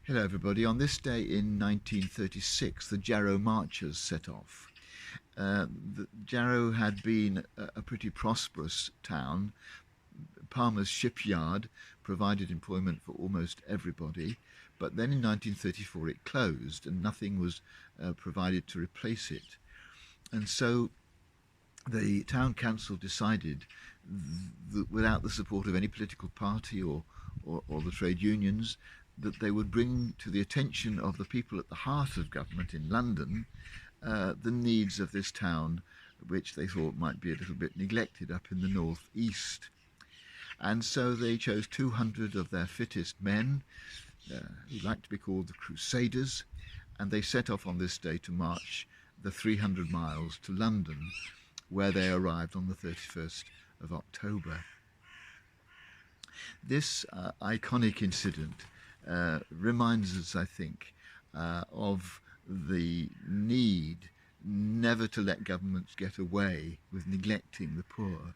Hello, everybody. On this day in 1936, the Jarrow Marchers set off. Jarrow had been a pretty prosperous town. Palmer's shipyard provided employment for almost everybody, but then in 1934 it closed and nothing was provided to replace it. And so the town council decided that without the support of any political party or the trade unions, that they would bring to the attention of the people at the heart of government in London the needs of this town, which they thought might be a little bit neglected up in the north east. And so they chose 200 of their fittest men, who liked to be called the Crusaders, and they set off on this day to march the 300 miles to London, where they arrived on the 31st of October. This iconic incident reminds us, I think, of the need never to let governments get away with neglecting the poor,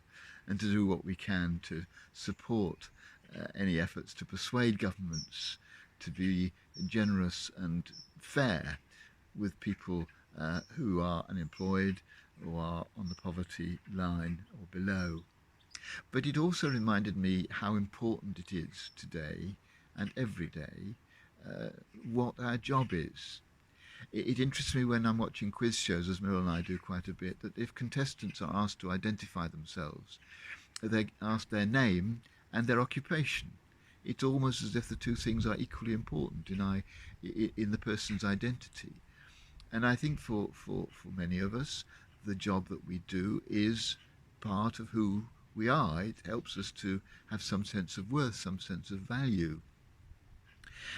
and to do what we can to support any efforts to persuade governments to be generous and fair with people who are unemployed or are on the poverty line or below. But it also reminded me how important it is today and every day what our job is. It interests me when I'm watching quiz shows, as Muriel and I do quite a bit, that if contestants are asked to identify themselves, they ask their name and their occupation. It's almost as if the two things are equally important in the person's identity. And I think for many of us, the job that we do is part of who we are. It helps us to have some sense of worth, some sense of value.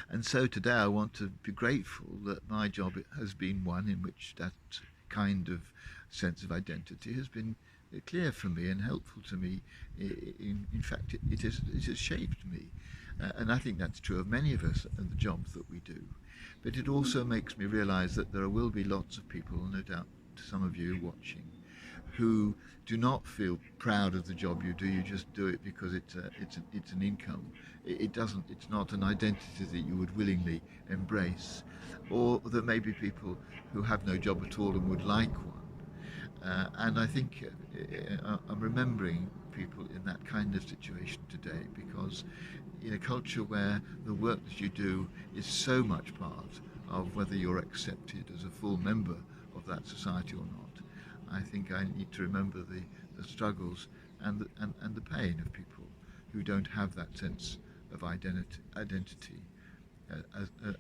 And so today I want to be grateful that my job has been one in which that kind of sense of identity has been clear for me and helpful to me. In fact, it has shaped me. And I think that's true of many of us and the jobs that we do. But it also makes me realise that there will be lots of people, no doubt some of you watching, who do not feel proud of the job you do. You just do it because it's an income. It's not an identity that you would willingly embrace. Or there may be people who have no job at all and would like one. And I think I'm remembering people in that kind of situation today, because in a culture where the work that you do is so much part of whether you're accepted as a full member of that society or not, I think I need to remember the struggles and the pain of people who don't have that sense of identity,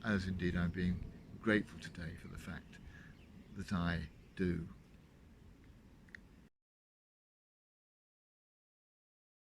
as indeed I'm being grateful today for the fact that I do.